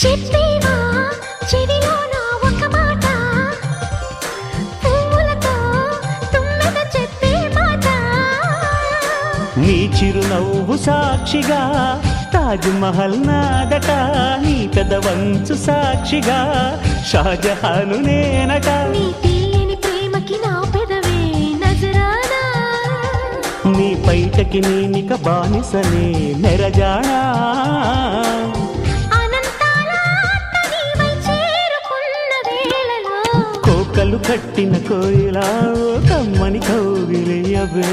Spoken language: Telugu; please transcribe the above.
చెప్పేవా చెవిలోన ఒక మాట, పువ్వులతో తుమ్మెద చెప్పే మాట. నీ చిరునవ్వు సాక్షిగా తాజ్ మహల్ నాదట, నీ పెదవంచు సాక్షిగా షాజహాను నేనట. నీ తీయని ప్రేమకి నా పెదవే నజరానా, నీ బయటకి నేనిక బానిసనే నెరజానా. కోకలు కట్టిన కోయిలా కమ్మని కౌగిలియవే.